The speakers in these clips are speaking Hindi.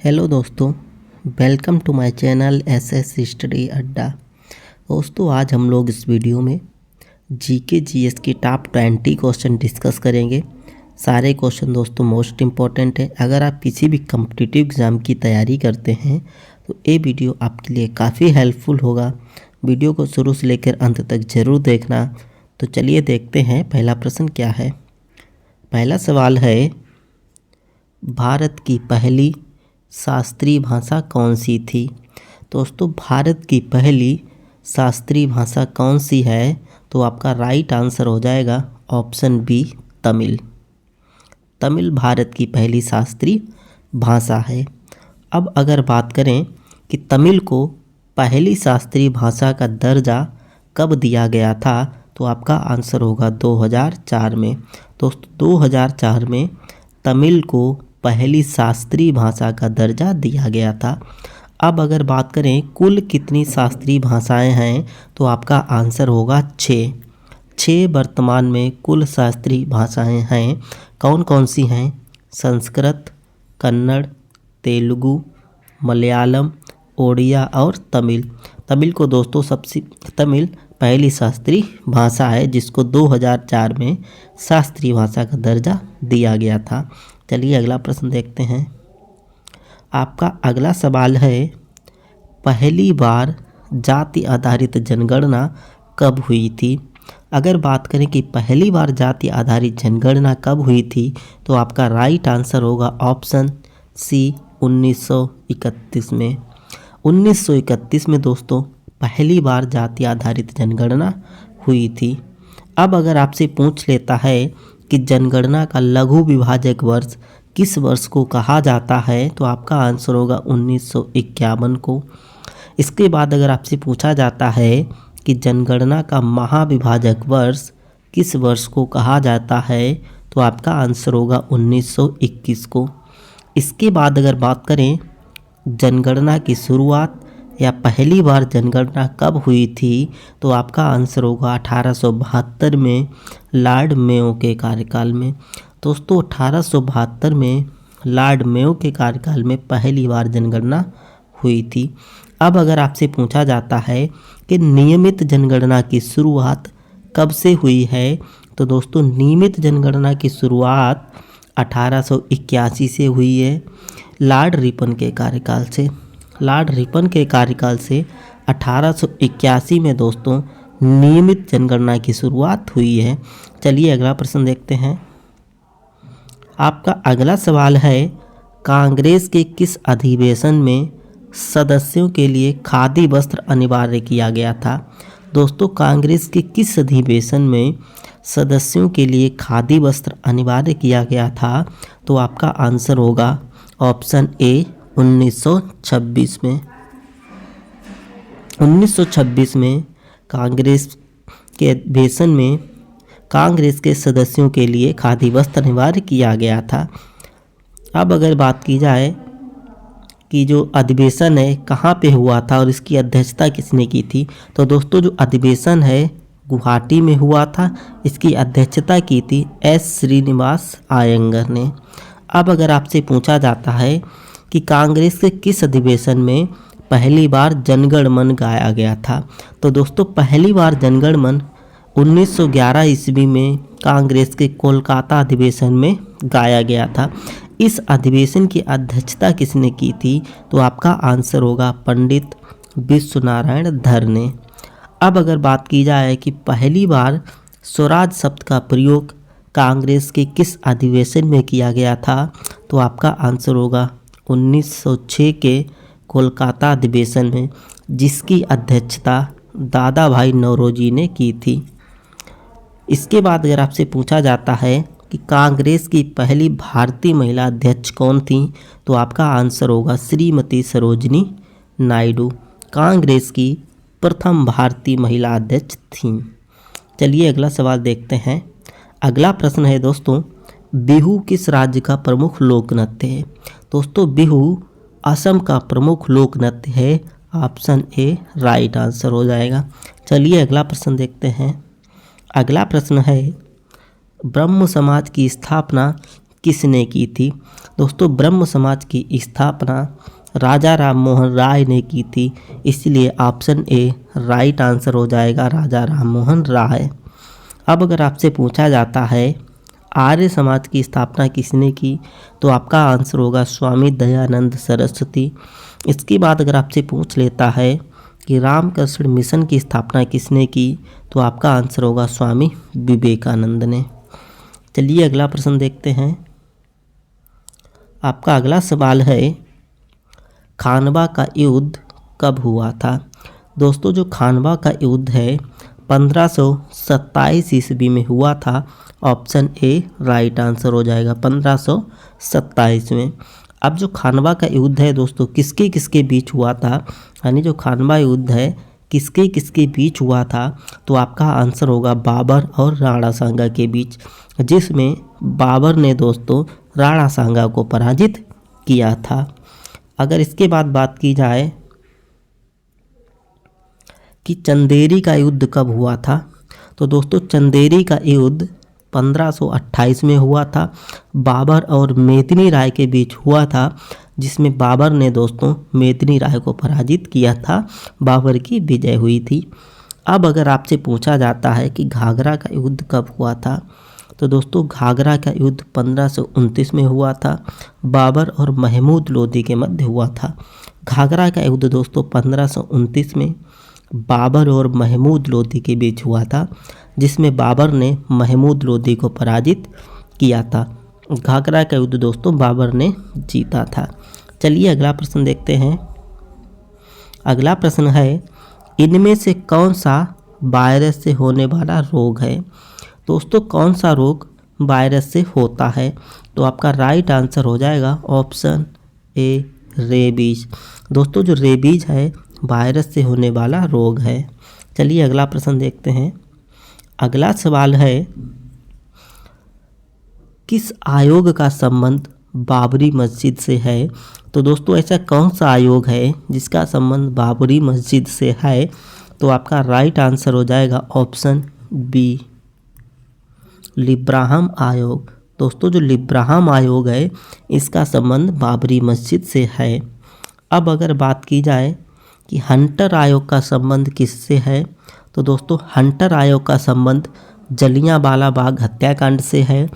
हेलो दोस्तों, welcome to my channel SS study Adda. दोस्तों, आज हम लोग इस वीडियो में जीके जीएस की टॉप 20 क्वेश्चन डिस्कस करेंगे। सारे क्वेश्चन दोस्तों मोस्ट इम्पॉर्टेंट है। अगर आप किसी भी कॉम्पिटिटिव एग्ज़ाम की तैयारी करते हैं तो ये वीडियो आपके लिए काफ़ी हेल्पफुल होगा। वीडियो को शुरू से लेकर अंत तक ज़रूर देखना। तो चलिए देखते हैं पहला प्रश्न क्या है। पहला सवाल है, भारत की पहली शास्त्रीय भाषा कौन सी थी? दोस्तों, भारत की पहली शास्त्रीय भाषा कौन सी है? तो आपका राइट आंसर हो जाएगा ऑप्शन बी, तमिल। तमिल भारत की पहली शास्त्रीय भाषा है। अब अगर बात करें कि तमिल को पहली शास्त्रीय भाषा का दर्जा कब दिया गया था, तो आपका आंसर होगा 2004 में। दोस्तों, 2004 में तमिल को पहली शास्त्रीय भाषा का दर्जा दिया गया था। अब अगर बात करें कुल कितनी शास्त्रीय भाषाएं हैं, तो आपका आंसर होगा 6 वर्तमान में कुल शास्त्रीय भाषाएं हैं। कौन कौन सी हैं? संस्कृत, कन्नड़, तेलुगु, मलयालम, ओडिया और तमिल। तमिल को दोस्तों तमिल पहली शास्त्रीय भाषा है जिसको 2004 में शास्त्रीय भाषा का दर्जा दिया गया था। चलिए अगला प्रश्न देखते हैं। आपका अगला सवाल है, पहली बार जाति आधारित जनगणना कब हुई थी? अगर बात करें कि पहली बार जाति आधारित जनगणना कब हुई थी, तो आपका राइट आंसर होगा ऑप्शन सी, 1931 में। 1931 में दोस्तों पहली बार जाति आधारित जनगणना हुई थी। अब अगर आपसे पूछ लेता है कि जनगणना का लघु विभाजक वर्ष किस वर्ष को कहा जाता है, तो आपका आंसर होगा 1951 को। इसके बाद अगर आपसे पूछा जाता है कि जनगणना का महाविभाजक वर्ष किस वर्ष को कहा जाता है, तो आपका आंसर होगा 1921 को। इसके बाद अगर बात करें जनगणना की शुरुआत या पहली बार जनगणना कब हुई थी, तो आपका आंसर होगा 1872 में लॉर्ड मेयो के कार्यकाल में। दोस्तों, 1872 में लॉर्ड मेयो के कार्यकाल में पहली बार जनगणना हुई थी। अब अगर आपसे पूछा जाता है कि नियमित जनगणना की शुरुआत कब से हुई है, तो दोस्तों नियमित जनगणना की शुरुआत 1881 से हुई है लॉर्ड रिपन के कार्यकाल से। लॉर्ड रिपन के कार्यकाल से 1881 में दोस्तों नियमित जनगणना की शुरुआत हुई है। चलिए अगला प्रश्न देखते हैं। आपका अगला सवाल है, कांग्रेस के किस अधिवेशन में सदस्यों के लिए खादी वस्त्र अनिवार्य किया गया था? दोस्तों, कांग्रेस के किस अधिवेशन में सदस्यों के लिए खादी वस्त्र अनिवार्य किया गया था, तो आपका आंसर होगा ऑप्शन ए, 1926 में। 1926 में कांग्रेस के अधिवेशन में कांग्रेस के सदस्यों के लिए खादी वस्त्र अनिवार्य किया गया था। अब अगर बात की जाए कि जो अधिवेशन है कहाँ पे हुआ था और इसकी अध्यक्षता किसने की थी, तो दोस्तों जो अधिवेशन है गुवाहाटी में हुआ था। इसकी अध्यक्षता की थी एस श्रीनिवास अयंगर ने। अब अगर आपसे पूछा जाता है कि कांग्रेस के किस अधिवेशन में पहली बार जनगण मन गाया गया था, तो दोस्तों पहली बार जनगण मन 1911 ईस्वी में कांग्रेस के कोलकाता अधिवेशन में गाया गया था। इस अधिवेशन की अध्यक्षता किसने की थी, तो आपका आंसर होगा पंडित विश्वनारायण धर ने। अब अगर बात की जाए कि पहली बार स्वराज शब्द का प्रयोग कांग्रेस के किस अधिवेशन में किया गया था, तो आपका आंसर होगा 1906 के कोलकाता अधिवेशन में, जिसकी अध्यक्षता दादा भाई नौरोजी ने की थी। इसके बाद अगर आपसे पूछा जाता है कि कांग्रेस की पहली भारतीय महिला अध्यक्ष कौन थी, तो आपका आंसर होगा श्रीमती सरोजिनी नायडू कांग्रेस की प्रथम भारतीय महिला अध्यक्ष थीं। चलिए अगला सवाल देखते हैं। अगला प्रश्न है दोस्तों, बिहू किस राज्य का प्रमुख लोक नृत्य है? दोस्तों बिहू असम का प्रमुख लोक नृत्य है। ऑप्शन ए राइट आंसर हो जाएगा। चलिए अगला प्रश्न देखते हैं। अगला प्रश्न है, ब्रह्म समाज की स्थापना किसने की थी? दोस्तों ब्रह्म समाज की स्थापना राजा राम मोहन राय ने की थी, इसलिए ऑप्शन ए राइट आंसर हो जाएगा, राजा राम मोहन राय। अब अगर आपसे पूछा जाता है आर्य समाज की स्थापना किसने की, तो आपका आंसर होगा स्वामी दयानंद सरस्वती। इसके बाद अगर आपसे पूछ लेता है कि रामकृष्ण मिशन की स्थापना किसने की, तो आपका आंसर होगा स्वामी विवेकानंद ने। चलिए अगला प्रश्न देखते हैं। आपका अगला सवाल है खानवा का युद्ध कब हुआ था? दोस्तों जो खानवा का युद्ध है 1527 ईस्वी में हुआ था। ऑप्शन ए राइट आंसर हो जाएगा, 1527 में। अब जो खानवा का युद्ध है दोस्तों किसके किसके बीच हुआ था, यानी जो खानवा युद्ध है किसके किसके बीच हुआ था, तो आपका आंसर होगा बाबर और राणा सांगा के बीच, जिसमें बाबर ने दोस्तों राणा सांगा को पराजित किया था। अगर इसके बाद बात की जाए कि चंदेरी का युद्ध कब हुआ था, तो दोस्तों चंदेरी का युद्ध 1528 में हुआ था। बाबर और मेदिनी राय के बीच हुआ था, जिसमें बाबर ने दोस्तों मेदिनी राय को पराजित किया था, बाबर की विजय हुई थी। अब अगर आपसे पूछा जाता है कि घाघरा का युद्ध कब हुआ था, तो दोस्तों घाघरा का युद्ध 1529 में हुआ था, बाबर और महमूद लोदी के मध्य हुआ था। घाघरा का युद्ध दोस्तों 1529 में बाबर और महमूद लोदी के बीच हुआ था, जिसमें बाबर ने महमूद लोदी को पराजित किया था। घाघरा का युद्ध दोस्तों बाबर ने जीता था। चलिए अगला प्रश्न देखते हैं। अगला प्रश्न है इनमें से कौन सा वायरस से होने वाला रोग है? दोस्तों कौन सा रोग वायरस से होता है, तो आपका राइट आंसर हो जाएगा ऑप्शन ए रेबीज। दोस्तों जो रेबीज है वायरस से होने वाला रोग है। चलिए अगला प्रश्न देखते हैं। अगला सवाल है किस आयोग का संबंध बाबरी मस्जिद से है? तो दोस्तों ऐसा कौन सा आयोग है जिसका संबंध बाबरी मस्जिद से है, तो आपका राइट आंसर हो जाएगा ऑप्शन बी लिब्राहम आयोग। दोस्तों जो लिब्राहम आयोग है इसका संबंध बाबरी मस्जिद से है। अब अगर बात की जाए कि हंटर आयोग का संबंध किससे है, तो दोस्तों हंटर आयोग का संबंध जलियांवाला बाग हत्याकांड से है।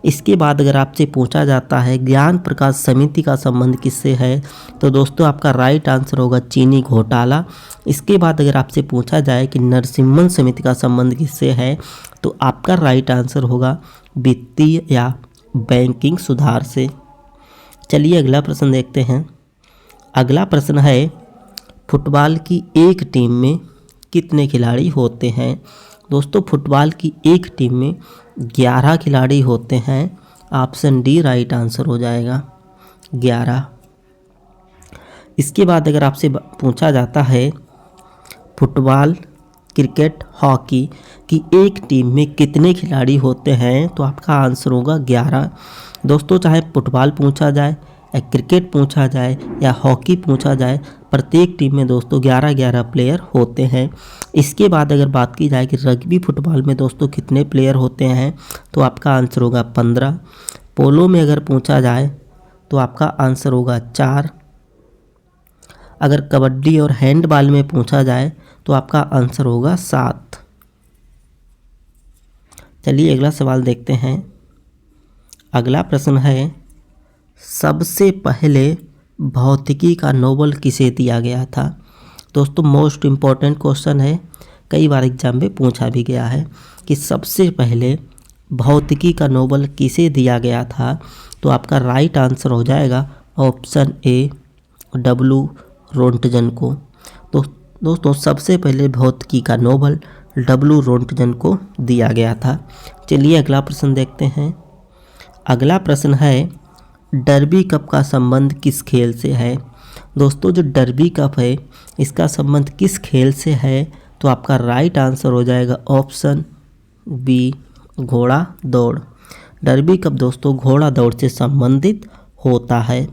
इसके बाद अगर आपसे पूछा जाता है ज्ञान प्रकाश समिति का संबंध किससे है, तो दोस्तों आपका राइट आंसर होगा चीनी घोटाला। इसके बाद अगर आपसे पूछा जाए कि नरसिम्हन समिति का संबंध किससे है, तो आपका राइट आंसर होगा वित्तीय या बैंकिंग सुधार से। चलिए अगला प्रश्न देखते हैं। अगला प्रश्न है फुटबॉल की एक टीम में कितने खिलाड़ी होते हैं? दोस्तों फुटबॉल की एक टीम में 11 खिलाड़ी होते हैं। ऑप्शन डी राइट आंसर हो जाएगा 11। इसके बाद अगर आपसे पूछा जाता है फुटबॉल क्रिकेट हॉकी की एक टीम में कितने खिलाड़ी होते हैं, तो आपका आंसर होगा 11। दोस्तों चाहे फुटबॉल पूछा जाए या क्रिकेट पूछा जाए या हॉकी पूछा जाए, प्रत्येक टीम में दोस्तों 11-11 प्लेयर होते हैं। इसके बाद अगर बात की जाए कि रग्बी फुटबॉल में दोस्तों कितने प्लेयर होते हैं, तो आपका आंसर होगा 15। पोलो में अगर पूछा जाए तो आपका आंसर होगा 4। अगर कबड्डी और हैंडबॉल में पूछा जाए तो आपका आंसर होगा 7। चलिए अगला सवाल देखते हैं। अगला प्रश्न है सबसे पहले भौतिकी का नोबेल किसे दिया गया था? दोस्तों मोस्ट इम्पॉर्टेंट क्वेश्चन है, कई बार एग्जाम में पूछा भी गया है कि सबसे पहले भौतिकी का नोबेल किसे दिया गया था, तो आपका राइट आंसर हो जाएगा ऑप्शन ए डब्ल्यू रोंटगन को। तो दोस्तों सबसे पहले भौतिकी का नोबेल डब्ल्यू रोंटगन को दिया गया था। चलिए अगला प्रश्न देखते हैं। अगला प्रश्न है डर्बी कप का संबंध किस खेल से है? दोस्तों जो डर्बी कप है इसका संबंध किस खेल से है, तो आपका राइट आंसर हो जाएगा ऑप्शन बी घोड़ा दौड़। डर्बी कप दोस्तों घोड़ा दौड़ से संबंधित होता है।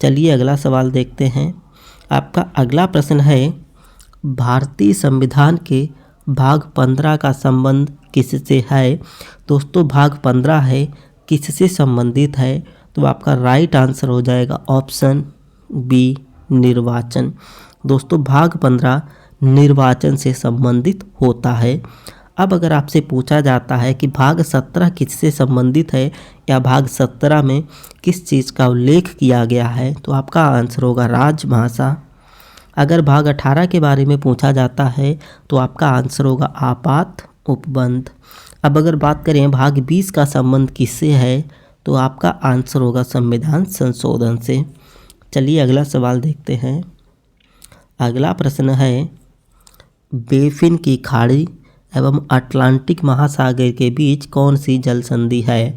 चलिए अगला सवाल देखते हैं। आपका अगला प्रश्न है भारतीय संविधान के भाग 15 का संबंध किससे है? दोस्तों भाग 15 है किससे संबंधित है? तो आपका राइट आंसर हो जाएगा ऑप्शन बी, निर्वाचन। दोस्तों भाग 15 निर्वाचन से संबंधित होता है। अब अगर आपसे पूछा जाता है कि भाग 17 किससे संबंधित है या भाग 17 में किस चीज़ का उल्लेख किया गया है, तो आपका आंसर होगा राजभाषा। अगर भाग 18 के बारे में पूछा जाता है तो आपका आंसर होगा आपात उपबंध। अब अगर बात करें भाग 20 का संबंध किससे है, तो आपका आंसर होगा संविधान संशोधन से। चलिए अगला सवाल देखते हैं। अगला प्रश्न है, बेफिन की खाड़ी एवं अटलांटिक महासागर के बीच कौन सी जल संधि है?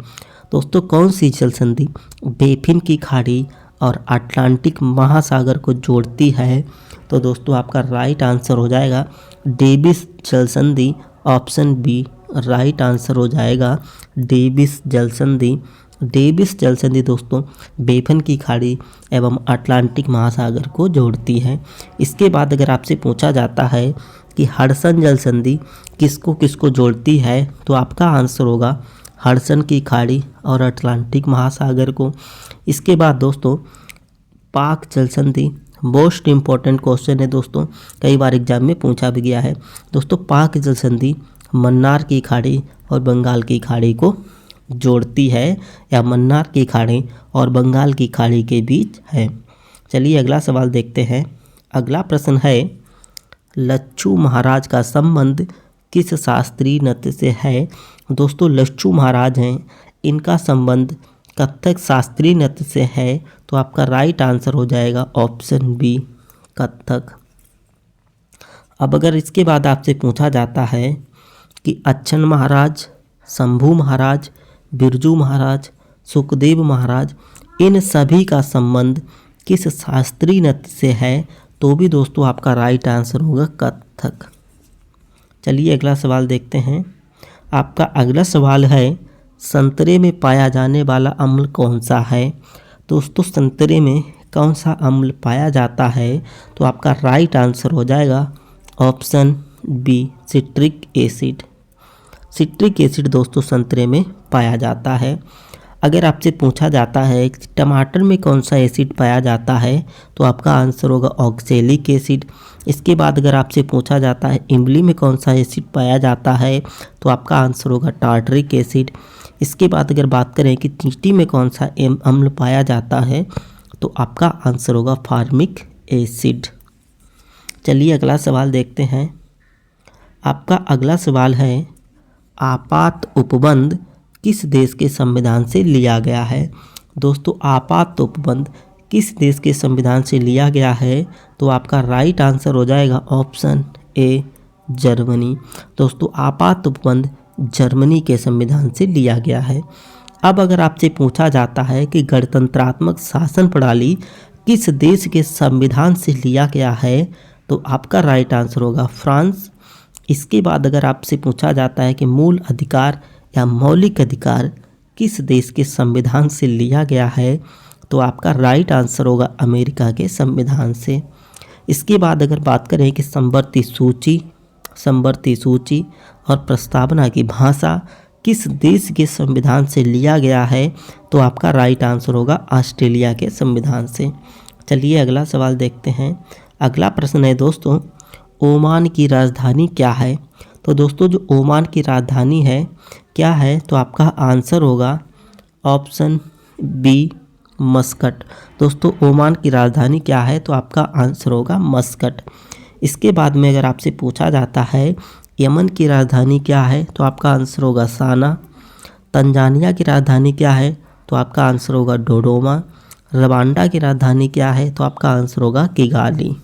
दोस्तों कौन सी जल संधि बेफिन की खाड़ी और अटलांटिक महासागर को जोड़ती है? तो दोस्तों आपका राइट आंसर हो जाएगा डेविस जल संधि, ऑप्शन बी राइट आंसर हो जाएगा डेविस जल संधि। डेविस जल संधि दोस्तों बेफिन की खाड़ी एवं अटलांटिक महासागर को जोड़ती है। इसके बाद अगर आपसे पूछा जाता है कि हडसन जल संधि किसको किसको जोड़ती है, तो आपका आंसर होगा हडसन की खाड़ी और अटलांटिक महासागर को। इसके बाद दोस्तों पाक जल संधि, मोस्ट इम्पॉर्टेंट क्वेश्चन है दोस्तों, कई बार एग्जाम में पूछा भी गया है। दोस्तों पाक जल संधि मन्नार की खाड़ी और बंगाल की खाड़ी को जोड़ती है या मन्नार की खाड़ी और बंगाल की खाड़ी के बीच है। चलिए अगला सवाल देखते हैं। अगला प्रश्न है, लच्छू महाराज का संबंध किस शास्त्रीय नृत्य से है? दोस्तों लच्छू महाराज हैं, इनका संबंध कथक शास्त्रीय नृत्य से है। तो आपका राइट आंसर हो जाएगा ऑप्शन बी कथक। अब अगर इसके बाद आपसे पूछा जाता है कि अच्छन महाराज, शंभू महाराज, बिरजू महाराज, सुखदेव महाराज, इन सभी का संबंध किस शास्त्रीय नृत्य से है? तो भी दोस्तों आपका राइट आंसर होगा कथक। चलिए अगला सवाल देखते हैं। आपका अगला सवाल है, संतरे में पाया जाने वाला अम्ल कौन सा है? दोस्तों संतरे में कौन सा अम्ल पाया जाता है? तो आपका राइट आंसर हो जाएगा option B citric acid. Citric acid दोस्तों संतरे में पाया जाता है। अगर आपसे पूछा जाता है कि टमाटर में कौन सा एसिड पाया जाता है, तो आपका आंसर होगा ऑक्सैलिक एसिड। इसके बाद अगर आपसे पूछा जाता है इमली में कौन सा एसिड पाया जाता है, तो आपका आंसर होगा टार्टरिक एसिड। इसके बाद अगर बात करें कि चींटी में कौन सा अम्ल पाया जाता है, तो आपका आंसर होगा फार्मिक एसिड। चलिए अगला सवाल देखते हैं। आपका अगला सवाल है, आपात उपबंध किस देश के संविधान से लिया गया है? दोस्तों आपात उपबंध किस देश के संविधान से लिया गया है? तो आपका राइट आंसर हो जाएगा ऑप्शन ए जर्मनी। दोस्तों आपात उपबंध जर्मनी के संविधान से लिया गया है। अब अगर आपसे पूछा जाता है कि गणतंत्रात्मक शासन प्रणाली किस देश के संविधान से लिया गया है, तो आपका राइट आंसर होगा फ्रांस। इसके बाद अगर आपसे पूछा जाता है कि मूल अधिकार या मौलिक अधिकार किस देश के संविधान से लिया गया है, तो आपका राइट आंसर होगा अमेरिका के संविधान से। इसके बाद अगर बात करें कि समवर्ती सूची और प्रस्तावना की भाषा किस देश के संविधान से लिया गया है, तो आपका राइट आंसर होगा ऑस्ट्रेलिया के संविधान से। चलिए अगला सवाल देखते हैं। अगला प्रश्न है दोस्तों, ओमान की राजधानी क्या है? तो दोस्तों जो ओमान की राजधानी है क्या है, तो आपका आंसर होगा ऑप्शन बी मस्कट। दोस्तों ओमान की राजधानी क्या है, तो आपका आंसर होगा मस्कट। इसके बाद में अगर आपसे पूछा जाता है यमन की राजधानी क्या है, तो आपका आंसर होगा साना। तंजानिया की राजधानी क्या है, तो आपका आंसर होगा डोडोमा। रवांडा की राजधानी क्या है, तो आपका आंसर होगा किगाली।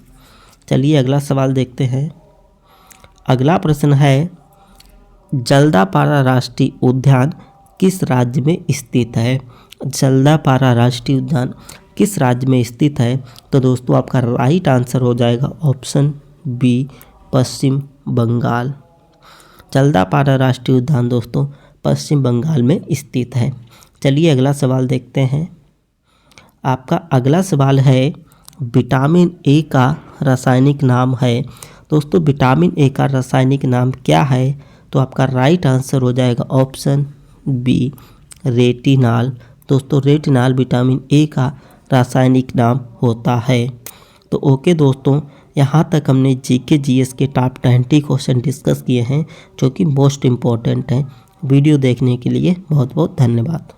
चलिए अगला सवाल देखते हैं। अगला प्रश्न है, जल्दापारा राष्ट्रीय उद्यान किस राज्य में स्थित है? जल्दापारा राष्ट्रीय उद्यान किस राज्य में स्थित है? तो दोस्तों आपका राइट आंसर हो जाएगा ऑप्शन बी पश्चिम बंगाल। जल्दापारा राष्ट्रीय उद्यान दोस्तों पश्चिम बंगाल में स्थित है। चलिए अगला सवाल देखते हैं। आपका अगला सवाल है, विटामिन ए का रासायनिक नाम है। दोस्तों विटामिन ए का रासायनिक नाम क्या है, तो आपका राइट आंसर हो जाएगा ऑप्शन बी रेटिनाल। दोस्तों रेटिनाल विटामिन ए का रासायनिक नाम होता है। तो ओके दोस्तों, यहाँ तक हमने जीके जीएस के टॉप 20 क्वेश्चन डिस्कस किए हैं जो कि मोस्ट इम्पॉर्टेंट हैं। वीडियो देखने के लिए बहुत बहुत धन्यवाद।